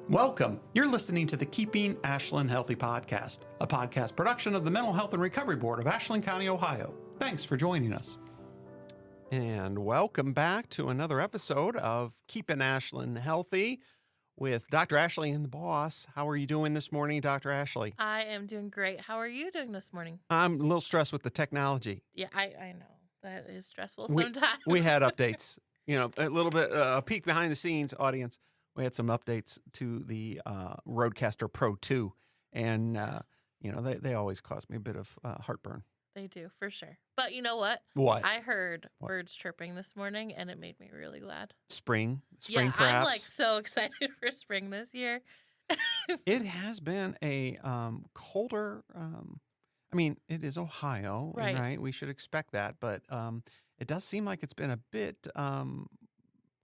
Welcome. You're listening to the Keeping Ashland Healthy podcast, a podcast production of the Mental Health and Recovery Board of Ashland County, Ohio. Thanks for joining us. And welcome back to another episode of Keeping Ashland Healthy with Dr. Ashley and the boss. How are you doing this morning, Dr. Ashley? I am doing great. How are you doing this morning? I'm a little stressed with the technology. Yeah, I know. That is stressful sometimes. We had updates, a little bit, a peek behind the scenes, audience. We had some updates to the Rodecaster Pro 2, and, they always cause me a bit of heartburn. They do, for sure. But you know what? What? I heard birds chirping this morning, and it made me really glad. Spring yeah, perhaps? I'm so excited for spring this year. It has been a colder, it is Ohio, right? We should expect that, but it does seem like it's been a bit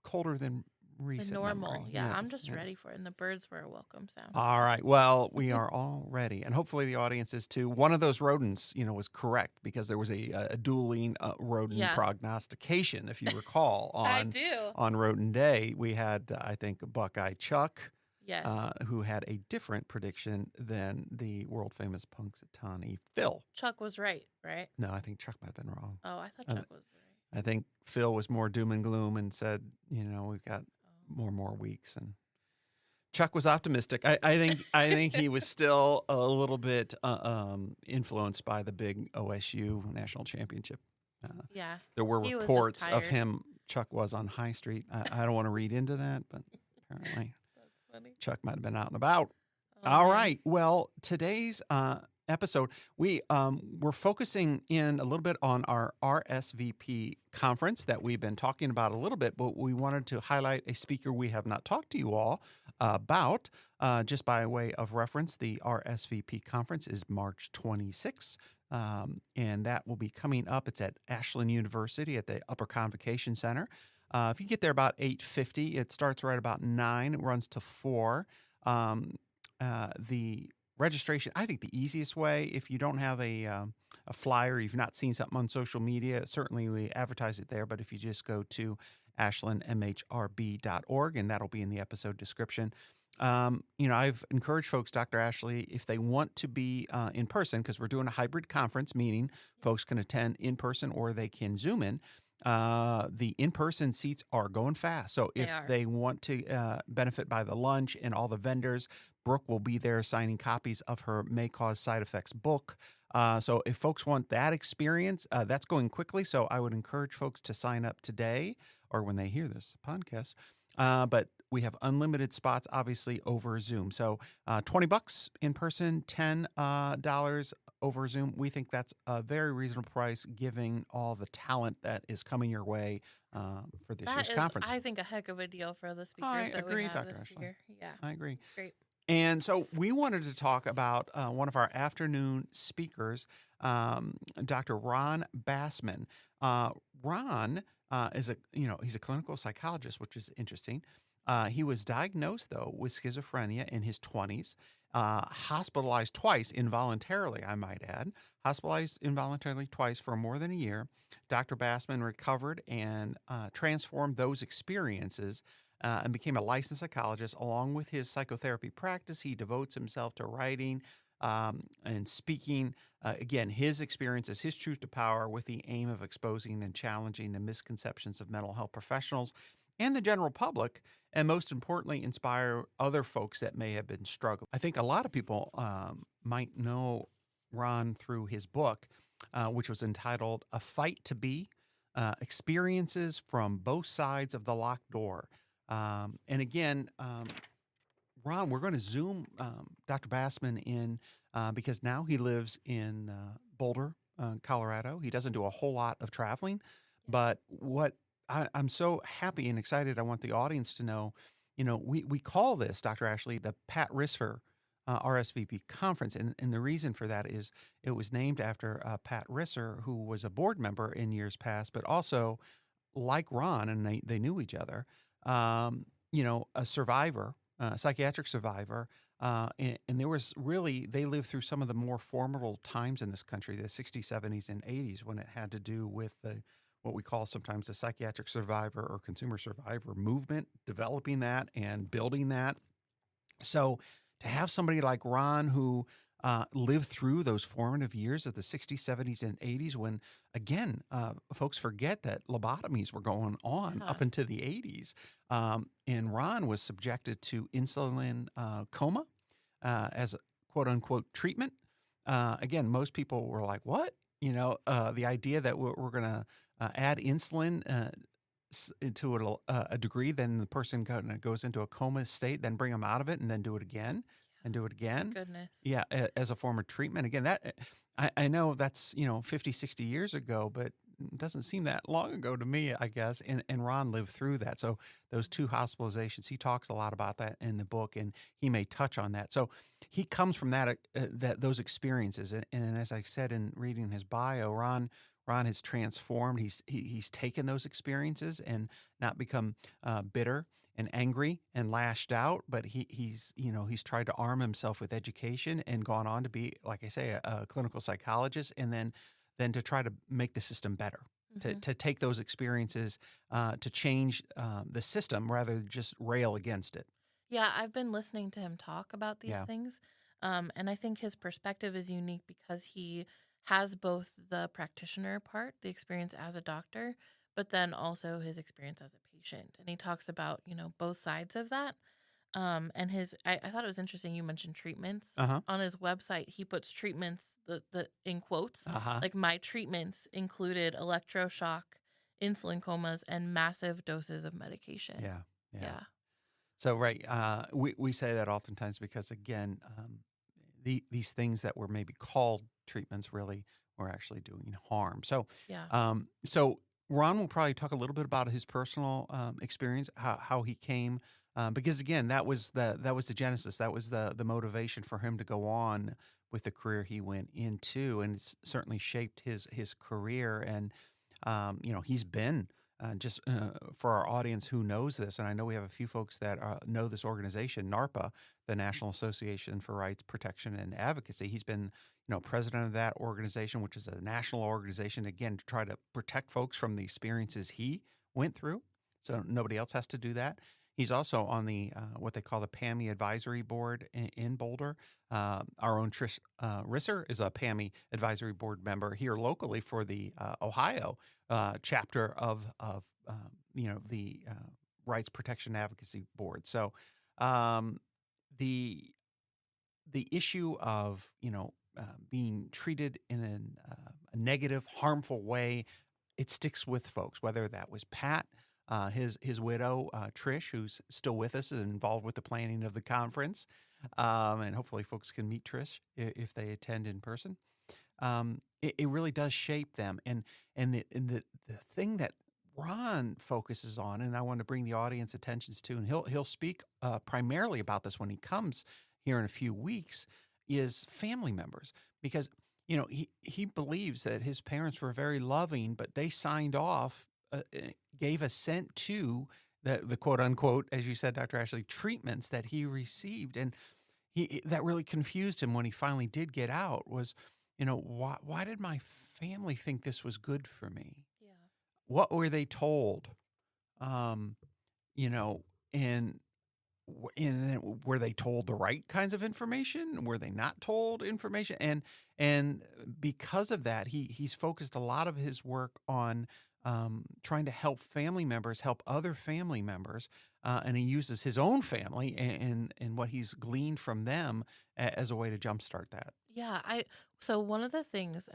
colder than recent normal. memory. Yeah, Yes, I'm just yes. ready for it, and the birds were a welcome sound. All right. Well, we are all ready, and hopefully the audience is too. One of those rodents, was correct because there was a dueling rodent prognostication, if you recall, I do. on Rodent Day. We had, I think, Buckeye Chuck, Yes. who had a different prediction than the world-famous Punxsutawney Phil. Chuck was right? No, I think Chuck might have been wrong. Oh, I thought Chuck was right. I think Phil was more doom and gloom and said, we've got more weeks, and Chuck was optimistic. I think he was still a little bit influenced by the big OSU national championship. There were reports of him. Chuck was on High Street. I don't want to read into that, but apparently That's funny. Chuck might have been out and about. Oh, All man. right. Well, today's episode, we're focusing in a little bit on our RSVP conference that we've been talking about a little bit, but we wanted to highlight a speaker we have not talked to you all about. Just by way of reference, the RSVP conference is March 26th, and that will be coming up. It's at Ashland University at the Upper Convocation Center. If you get there about 8:50, it starts right about 9, it runs to 4. The registration, I think the easiest way, if you don't have a flyer, you've not seen something on social media, certainly we advertise it there, but if you just go to ashlandmhrb.org, and that'll be in the episode description. I've encouraged folks, Dr. Ashley, if they want to be in person, because we're doing a hybrid conference, meaning folks can attend in person or they can Zoom in. The in-person seats are going fast. So if they want to benefit by the lunch and all the vendors, Brooke will be there signing copies of her May Cause Side Effects book. So if folks want that experience, that's going quickly. So I would encourage folks to sign up today or when they hear this podcast. But we have unlimited spots, obviously, over Zoom. So $20 in person, $10 over Zoom. We think that's a very reasonable price, given all the talent that is coming your way for this year's conference. I think, a heck of a deal for the speakers that we have Dr. this Ashley. year. Yeah, I agree. Great. And so we wanted to talk about one of our afternoon speakers, Dr. Ron Bassman. Ron is he's a clinical psychologist, which is interesting. He was diagnosed, though, with schizophrenia in his 20s, hospitalized twice involuntarily, I might add, hospitalized involuntarily twice for more than a year. Dr. Bassman recovered and transformed those experiences and became a licensed psychologist. Along with his psychotherapy practice, he devotes himself to writing and speaking. Again, his experiences, his truth to power, with the aim of exposing and challenging the misconceptions of mental health professionals and the general public, and most importantly, inspire other folks that may have been struggling. I think a lot of people might know Ron through his book, which was entitled A Fight to Be, Experiences from Both Sides of the Locked Door. And again, Ron, we're going to Zoom Dr. Bassman in because now he lives in Boulder, Colorado. He doesn't do a whole lot of traveling, but what I'm so happy and excited. I want the audience to know, we call this, Dr. Ashley, the Pat Risfer RSVP conference. And the reason for that is it was named after Pat Risser, who was a board member in years past, but also, like Ron, and they knew each other, a survivor, a psychiatric survivor. And there was really, they lived through some of the more formidable times in this country, the 60s, 70s, and 80s, when it had to do with what we call sometimes the psychiatric survivor or consumer survivor movement, developing that and building that. So to have somebody like Ron who lived through those formative years of the 60s, 70s, and 80s when, again, folks forget that lobotomies were going on Yeah. up into the 80s. And Ron was subjected to insulin coma as a quote unquote treatment. Again, most people were like, what? The idea that we're going to add insulin to a degree, then the person goes into a coma state, then bring them out of it, and then do it again, and do it My again. goodness. Yeah, as a form of treatment. Again, I know that's 50, 60 years ago, but it doesn't seem that long ago to me, I guess. And Ron lived through that. So those two hospitalizations, he talks a lot about that in the book, and he may touch on that. So he comes from those experiences, and as I said in reading his bio, Ron has transformed. He's taken those experiences and not become bitter and angry and lashed out, but he's tried to arm himself with education and gone on to be, like I say, a clinical psychologist, and then to try to make the system better. To, Hmm. to take those experiences to change the system rather than just rail against it. Yeah, I've been listening to him talk about these Yeah. things. And I think his perspective is unique because he has both the practitioner part, the experience as a doctor, but then also his experience as a patient. And he talks about, both sides of that. I thought it was interesting you mentioned treatments. Uh huh. On his website, he puts treatments, the in quotes, Uh huh. like my treatments included electroshock, insulin comas, and massive doses of medication. Yeah. Yeah. Yeah. So right, we say that oftentimes because again, these things that were maybe called treatments really were actually doing harm. Yeah. So Ron will probably talk a little bit about his personal experience, how he came, because again, that was the genesis, that was the motivation for him to go on with the career he went into, and it's certainly shaped his career. And he's been just for our audience who knows this, and I know we have a few folks that know this organization, NARPA, the National Association for Rights Protection and Advocacy. He's been, president of that organization, which is a national organization, again, to try to protect folks from the experiences he went through, so nobody else has to do that. He's also on the what they call the PAMI Advisory Board in Boulder. Our own Trish Risser is a PAMI Advisory Board member here locally for the Ohio chapter of the Rights Protection Advocacy Board. So um, the the issue of being treated in a negative, harmful way, it sticks with folks. Whether that was Pat, his widow Trish, who's still with us and involved with the planning of the conference, and hopefully folks can meet Trish if they attend in person. It really does shape them. And the thing that Ron focuses on, and I want to bring the audience attentions to, and he'll speak primarily about this when he comes here in a few weeks, is family members, because he believes that his parents were very loving, but they signed off, gave assent to the quote unquote, as you said, Dr. Ashley, treatments that he received, and that really confused him when he finally did get out. Was why did my family think this was good for me? Yeah. What were they told? Um, you know, and and then were they told the right kinds of information? Were they not told information? And because of that, he's focused a lot of his work on trying to help family members help other family members, and he uses his own family and what he's gleaned from them as a way to jumpstart that. Yeah, so one of the things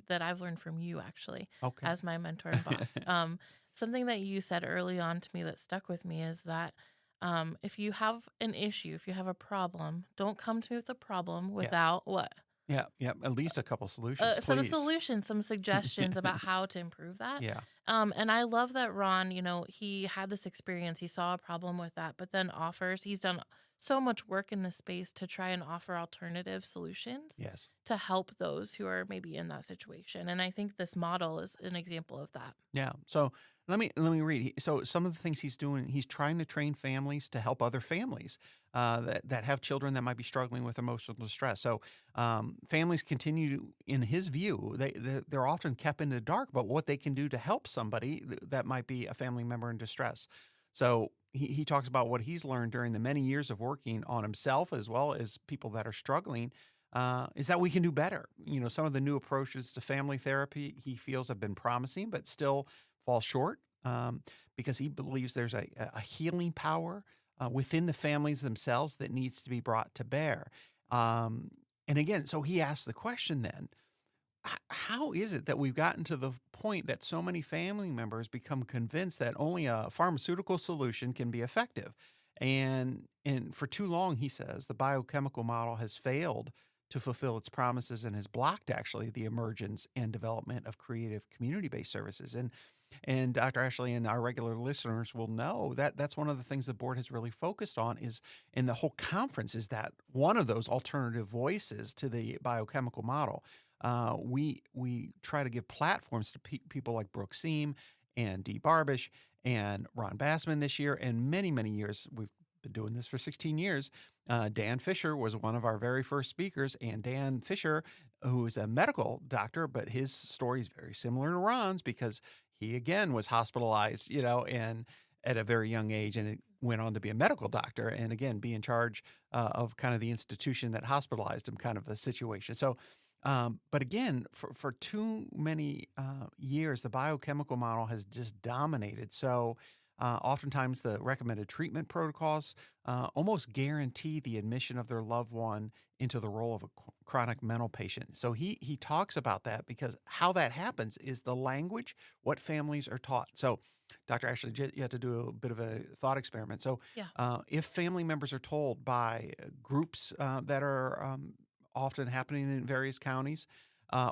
that I've learned from you actually Okay. as my mentor and boss, something that you said early on to me that stuck with me is that if you have an issue, if you have a problem, don't come to me with a problem Yeah. without what? Yeah. Yeah. At least a couple solutions, Some please. solutions, some suggestions about how to improve that. Yeah. And I love that Ron, he had this experience, he saw a problem with that, but then he's done so much work in this space to try and offer alternative solutions Yes. to help those who are maybe in that situation. And I think this model is an example of that. Yeah. So let me read. So some of the things he's doing, he's trying to train families to help other families that have children that might be struggling with emotional distress. So families continue, in his view, they're often kept in the dark about what they can do to help somebody that might be a family member in distress. So he talks about what he's learned during the many years of working on himself as well as people that are struggling, is that we can do better. Some of the new approaches to family therapy he feels have been promising, but still fall short, because he believes there's a healing power within the families themselves that needs to be brought to bear. Um, and again, so he asked the question then, how is it that we've gotten to the point that so many family members become convinced that only a pharmaceutical solution can be effective? And for too long, he says, the biochemical model has failed to fulfill its promises and has blocked actually the emergence and development of creative community-based services. And Dr. Ashley and our regular listeners will know that that's one of the things the board has really focused on is in the whole conference is that one of those alternative voices to the biochemical model. We try to give platforms to people like Brooke Seam and Dee Barbish and Ron Bassman this year, and many years. We've been doing this for 16 years. Dan Fisher was one of our very first speakers, and Dan Fisher, who is a medical doctor, but his story is very similar to Ron's because he again was hospitalized, and at a very young age, and it went on to be a medical doctor, and again be in charge of kind of the institution that hospitalized him, kind of a situation. So but again, for too many years, the biochemical model has just dominated. So oftentimes the recommended treatment protocols almost guarantee the admission of their loved one into the role of a chronic mental patient. So he talks about that because how that happens is the language, what families are taught. So Dr. Ashley, you have to do a bit of a thought experiment. So Yeah. if family members are told by groups that are often happening in various counties,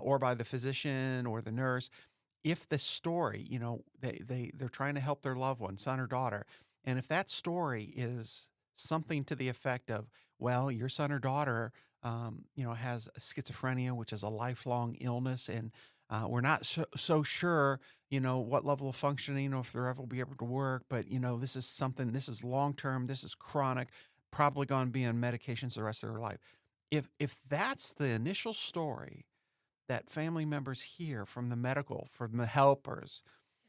or by the physician or the nurse. If the story, they're trying to help their loved one, son or daughter, and if that story is something to the effect of, well, your son or daughter, has schizophrenia, which is a lifelong illness, and we're not so sure, what level of functioning or if they'll ever be able to work, but this is something, this is long term, this is chronic, probably going to be on medications the rest of their life. If that's the initial story that family members hear from the helpers,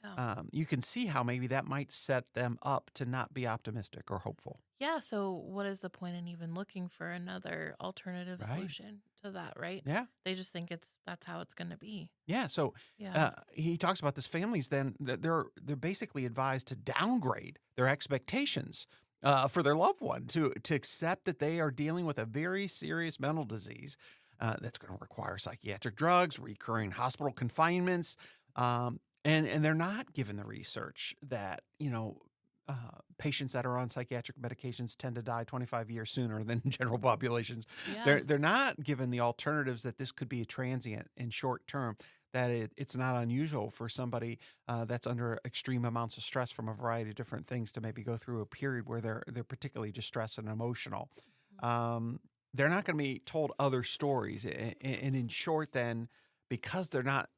Yeah. you can see how maybe that might set them up to not be optimistic or hopeful. Yeah, so what is the point in even looking for another alternative Right. solution to that, right? Yeah. They just think that's how it's going to be. Yeah. So Yeah. he talks about this families then they're basically advised to downgrade their expectations for their loved one to accept that they are dealing with a very serious mental disease that's going to require psychiatric drugs, recurring hospital confinements, and they're not given the research that patients that are on psychiatric medications tend to die 25 years sooner than general populations. Yeah. They're not given the alternatives that this could be a transient and short term. That it's not unusual for somebody that's under extreme amounts of stress from a variety of different things to maybe go through a period where they're particularly distressed and emotional. Mhm. Um, they're not going to be told other stories, and in short, then because they're not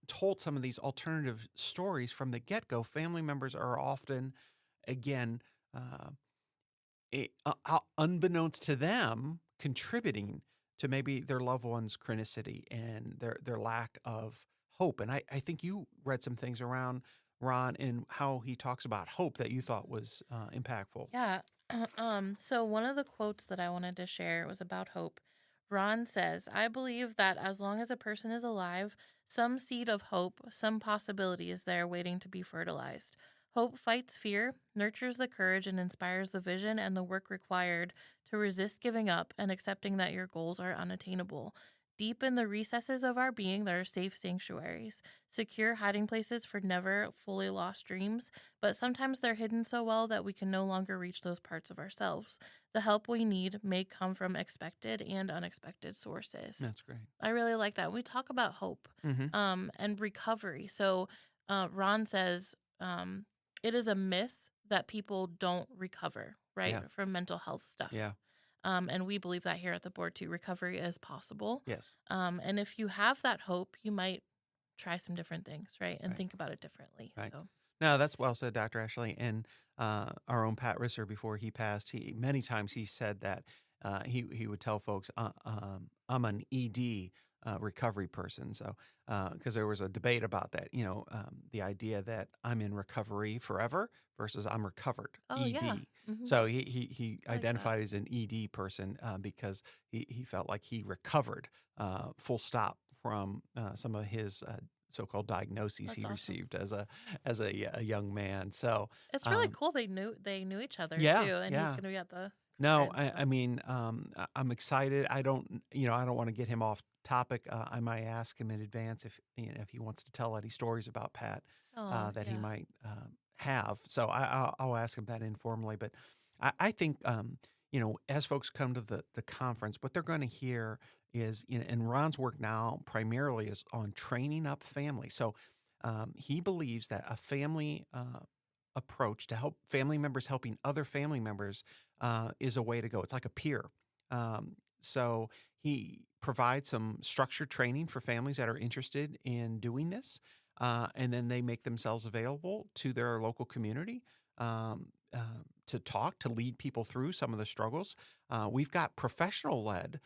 told some of these alternative stories from the get go, family members are often, again, uh, unbeknownst to them, contributing to maybe their loved one's chronicity and their lack of hope. And I think you read some things around Ron and how he talks about hope that you thought was impactful. Yeah. So one of the quotes that I wanted to share was about hope. Ron says, I believe that as long as a person is alive, some seed of hope, some possibility is there waiting to be fertilized. Hope fights fear, nurtures the courage, and inspires the vision and the work required to resist giving up and accepting that your goals are unattainable. Deep in the recesses of our being, there are safe sanctuaries, secure hiding places for never fully lost dreams, but sometimes they're hidden so well that we can no longer reach those parts of ourselves. The help we need may come from expected and unexpected sources. That's great. I really like that. We talk about hope Hmm. and recovery. So Ron says it is a myth that people don't recover, right, Yeah. from mental health stuff. Yeah. And we believe that here at the board too. Recovery is possible. Yes. And if you have that hope, you might try some different things, right, and Right. think about it differently. Right. So No, that's well said, Dr. Ashley. And our own Pat Risser, before he passed, he many times he said that he would tell folks, "I'm an ED recovery person. So, because there was a debate about that, the idea that I'm in recovery forever versus I'm recovered, Oh, yeah. ED. Hmm. So he I like that. identified as an ED person because he felt like he recovered, full stop, from some of his so-called diagnoses That's he awesome. received as a young man. So, It's really um, cool they knew each other yeah, too, and he's yeah. gonna be at the No, conference. I So, mean, I'm excited. I don't want to get him off topic. I might ask him in advance if he wants to tell any stories about Pat oh that he yeah. might have. So I'll ask him that informally. But I think, as folks come to the conference, what they're going to hear is, and Ron's work now primarily is on training up families. So he believes that a family approach to help family members helping other family members is a way to go. It's like a peer. So he provides some structured training for families that are interested in doing this, and then they make themselves available to their local community to talk, to lead people through some of the struggles. We've got professional-led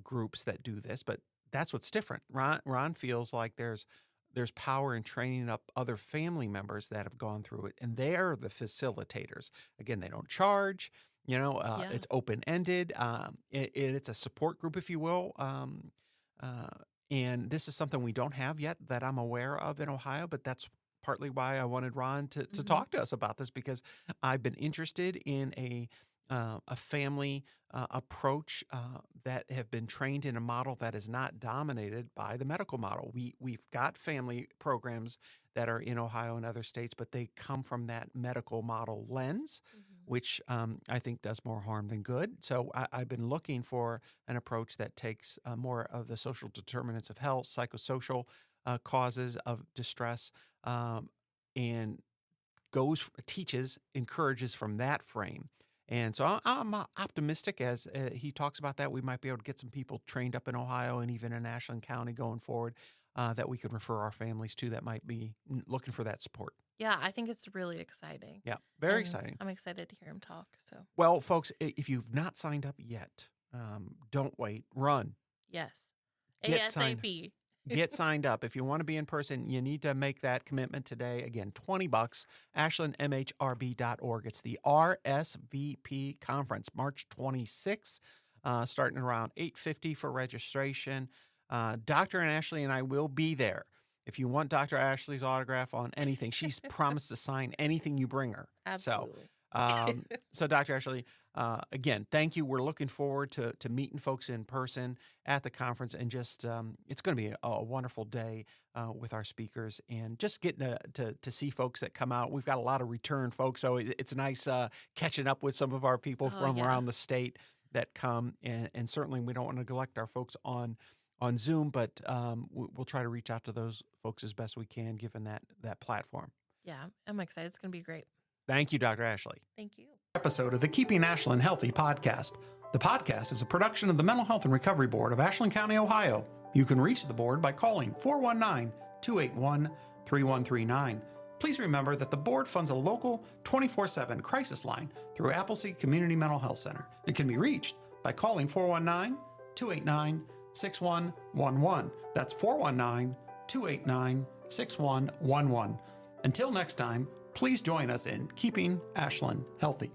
groups that do this, but that's what's different. Ron feels like there's power in training up other family members that have gone through it, and they're the facilitators. Again, they don't charge. Yeah. It's open ended. It's a support group, if you will. Uh, and this is something we don't have yet that I'm aware of in Ohio, but that's partly why I wanted Ron to Hmm. talk to us about this, because I've been interested in a family approach that have been trained in a model that is not dominated by the medical model. We've got family programs that are in Ohio and other states, but they come from that medical model lens, Hmm. which I think does more harm than good. So I've been looking for an approach that takes more of the social determinants of health, psychosocial causes of distress, and teaches, encourages from that frame. And so I'm optimistic as he talks about that. We might be able to get some people trained up in Ohio and even in Ashland County going forward that we could refer our families to that might be looking for that support. Yeah, I think it's really exciting, Yeah, very and exciting. I'm excited to hear him talk. So, Well, folks, if you've not signed up yet, don't wait. Run. yes, Get signed. ASAP. Get signed up. If you want to be in person, you need to make that commitment today. Again, $20, ashlandmhrb.org. It's the RSVP conference, March 26th, starting around 8:50 for registration. Dr. Ashley and I will be there. If you want Dr. Ashley's autograph on anything, she's promised to sign anything you bring her. So, Absolutely. um, so Dr. Ashley, again, thank you. We're looking forward to meeting folks in person at the conference, and just it's going to be a wonderful day with our speakers, and just getting to see folks that come out. We've got a lot of return folks, so it's nice catching up with some of our people Oh from yeah. around the state that come, and certainly we don't want to neglect our folks on Zoom, but we'll try to reach out to those folks as best we can, given that platform. Yeah, I'm excited. It's gonna be great. Thank you, Dr. Ashley. Thank you. Episode of the Keeping Ashland Healthy podcast. The podcast is a production of the Mental Health and Recovery Board of Ashland County, Ohio. You can reach the board by calling 419-281-3139. Please remember that the board funds a local 24/7 crisis line through Appleseed Community Mental Health Center. It can be reached by calling 419-289-6111. That's 419-289-6111. Until next time, please join us in Keeping Ashland Healthy.